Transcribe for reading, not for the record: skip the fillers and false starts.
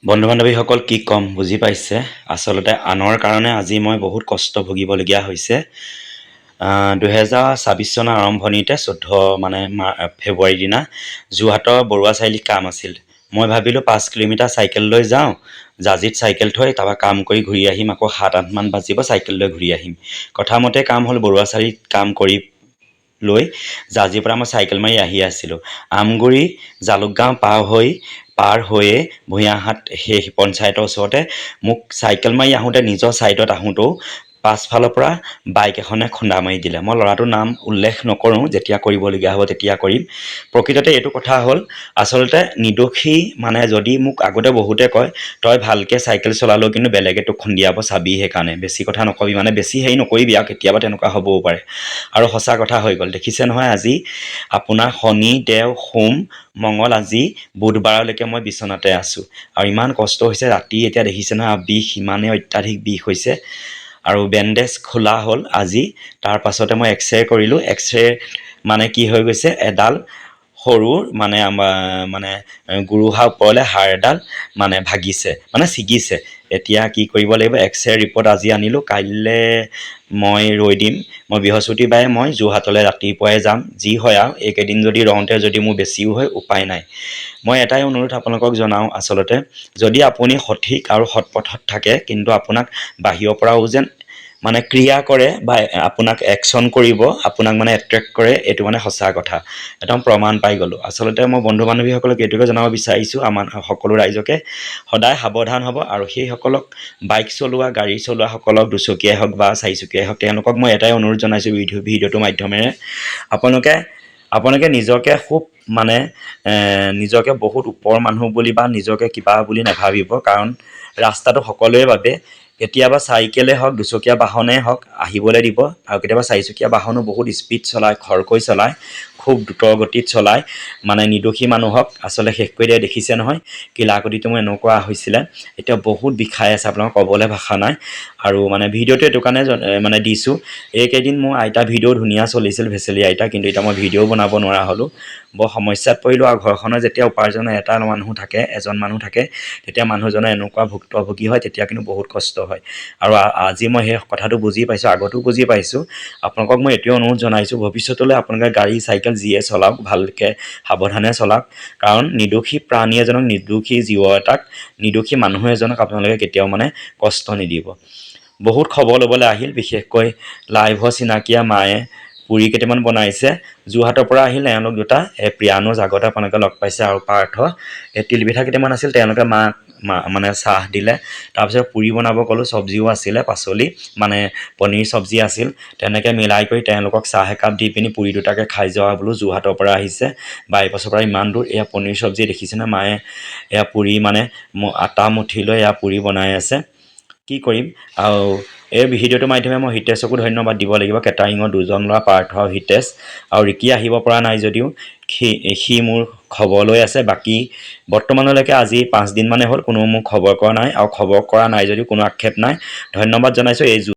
বন্ধু বান্ধৱীসকল কি ক'ম বুজি পাইছে। আচলতে আনৰ কাৰণে আজি মই বহুত কষ্ট ভুগিবলগীয়া হৈছে। 2026 চনৰ আৰম্ভণিতে 14 ফেব্ৰুৱাৰীৰ দিনা যোৰহাটৰ বৰুৱা চাৰিআলিত কাম আছিল। মই ভাবিলোঁ 5 কিলোমিটাৰ চাইকেল লৈ যাওঁ, জাজিত চাইকেল থৈ তাৰপৰা কাম কৰি ঘূৰি আহিম, আকৌ 7-8 মান বাজিব চাইকেল লৈ ঘূৰি আহিম। কথামতে কাম হ'ল। বৰুৱা চাৰিআলিত কাম কৰি লৈ জাজিৰ পৰা মই চাইকেল মাৰি আহি আছিলোঁ। আমগুৰি জালুকগাঁও পাৰ হৈয়ে ভূঞাহাট সেই পঞ্চায়তৰ ওচৰতে মোক চাইকেল মাৰি আহোঁতে নিজৰ ছাইডত আহোঁতেও পাছফালৰ পৰা বাইক এখনে খুন্দা মাৰি দিলে। মই ল'ৰাটোৰ নাম উল্লেখ নকৰোঁ, যেতিয়া কৰিবলগীয়া হ'ব তেতিয়া কৰিম। প্ৰকৃততে এইটো কথা হ'ল, আচলতে নিৰ্দোষী যদি মোক আগতে বহুতে কয় তই ভালকৈ চাইকেল চলালেও কিন্তু বেলেগে তোক খুন্দিয়াব চাবি, সেইকাৰণে বেছি কথা নকবি, বেছি হেৰি নকৰিবি আৰু কেতিয়াবা তেনেকুৱা হ'বও পাৰে। আৰু সঁচা কথা হৈ গ'ল। দেখিছে নহয়, আজি আপোনাৰ শনি দেও সোম মঙল, আজি বুধবাৰলৈকে মই বিচনাতে আছোঁ আৰু ইমান কষ্ট হৈছে। ৰাতি এতিয়া দেখিছে নহয়, বিষ ইমানেই অত্যাধিক বিষ হৈছে আৰু বেণ্ডেজ খোলা হ'ল আজি। তাৰ পাছতে মই এক্সৰে কৰিলোঁ। এক্সৰে কি হৈ গৈছে, এডাল সৰু গুৰুহাৰ ওপৰলৈ হাড় এডাল ভাগিছে, ছিগিছে। এতিয়া কি কৰিব লাগিব, এক্সৰে ৰিপৰ্ট আজি আনিলোঁ, কাইলৈ মই ৰৈ দিম। মই বৃহস্পতিবাৰে মই যোৰহাটলৈ ৰাতিপুৱাই যাম। যি হয় আৰু এইকেইদিন যদি ৰওঁতে যদি মোৰ বেছিও হয়, উপায় নাই। মই এটাই অনুৰোধ আপোনালোকক জনাওঁ, আচলতে যদি আপুনি সঠিক আৰু সৎ পথত থাকে, কিন্তু আপোনাক বাহিৰৰ পৰাও যেন ক্ৰিয়া কৰে বা আপোনাক একশ্যন কৰিব, আপোনাক এট্ৰেক্ট কৰে, এইটো সঁচা কথা। একদম প্ৰমাণ পাই গ'লোঁ। আচলতে মই বন্ধু বান্ধৱীসকলক এইটোকে জনাব বিচাৰিছোঁ, আমাৰ সকলো ৰাইজকে সদায় সাৱধান হ'ব। আৰু সেইসকলক বাইক চলোৱা, গাড়ী চলোৱাসকলক, দুচকীয়াই হওক বা চাৰিচকীয়াই হওক, তেওঁলোকক মই এটাই অনুৰোধ জনাইছোঁ ভিডিঅ'টোৰ মাধ্যমেৰে, আপোনালোকে নিজকে খুব নিজকে বহুত ওপৰ মানুহ বুলি বা নিজকে কিবা বুলি নাভাবিব। কাৰণ ৰাস্তাটো সকলোৰে বাবে। কেতিয়াবা চাইকেলেই হওক, দুচকীয়া বাহনেই হওক আহিবলৈ দিব। আৰু কেতিয়াবা চাৰিচকীয়া বাহনো বহুত স্পীড চলায়, খৰকৈ চলায়, খুব দ্ৰুত গতিত চলায়, নিৰ্দোষী মানুহক আচলতে শেষ কৰি দিয়ে। দেখিছে নহয়, কিলাকুটিটো মোৰ এনেকুৱা হৈছিলে, এতিয়া বহুত বিষাই আছে, আপোনালোকক ক'বলৈ ভাষা নাই। আৰু ভিডিঅ'টো এইটো কাৰণে দিছোঁ, এইকেইদিন মোৰ আইতা ভিডিঅ' ধুনীয়া চলিছিল, ভেচেলি আইতা, কিন্তু এতিয়া মই ভিডিঅ'ও বনাব নোৱাৰা হ'লোঁ। বৰ সমস্যাত পৰিলোঁ। আৰু ঘৰখনৰ যেতিয়া উপাৰ্জনৰ এজন মানুহ থাকে, তেতিয়া মানুহজনৰ এনেকুৱা ভুক্তভোগী হয়, তেতিয়া কিন্তু বহুত কষ্ট হয়। আৰু আজি মই সেই কথাটো বুজি পাইছোঁ, আগতো বুজি পাইছোঁ। আপোনালোকক মই এইটোৱে অনুৰোধ জনাইছোঁ, ভৱিষ্যতলৈ আপোনালোকে গাড়ী চাইকেল যিয়ে চলাওক, ভালকৈ সাৱধানে চলাওক। কাৰণ নিৰ্দোষী প্ৰাণী এজনক, নিৰ্দোষী জীৱ এটাক, নিৰ্দোষী মানুহ এজনক আপোনালোকে কেতিয়াও কষ্ট নিদিব। বহুত খবৰ ল'বলৈ আহিল, বিশেষকৈ লাইভৰ চিনাকিয়া মায়ে পুৰি কেইটামান বনাইছে। যোৰহাটৰ পৰা আহিল এওঁলোক দুটা, প্ৰিয়ানুজ, আগতে আপোনালোকে লগ পাইছে, আৰু পাৰ্থ। তিলপিঠা কেইটামান আছিল, তেওঁলোকে মাক চাহ দিলে। তাৰপিছত পুৰি বনাব ক'লোঁ, চব্জিও আছিলে, পাচলি পনীৰ চব্জি আছিল। তেনেকৈ মিলাই কৰি তেওঁলোকক চাহ একাপ দি পিনি পুৰি দুটাকে খাই যোৱা বোলো। যোৰহাটৰ পৰা আহিছে, বাইপাছৰ পৰা ইমান দূৰ। এয়া পনীৰ চব্জি দেখিছেনে, মায়ে এয়া পুৰি আটা মুঠি লৈ এয়া পুৰি বনাই আছে। কি কৰিম। আৰু এই ভিডিঅ'টোৰ মাধ্যমে মই হিতেশকো ধন্যবাদ দিব লাগিব, কেটাৰিঙৰ দুজন ল'ৰা, পাৰ্থ আৰু হিতেশ। আৰু ৰিকি আহিব পৰা নাই যদিও সি মোৰ খবৰ লৈ আছে। বাকী বৰ্তমানলৈকে আজি 5 দিন হ'ল কোনো মোক খবৰ কৰা নাই, আৰু খবৰ কৰা নাই যদিও কোনো আক্ষেপ নাই। ধন্যবাদ জনাইছোঁ। এই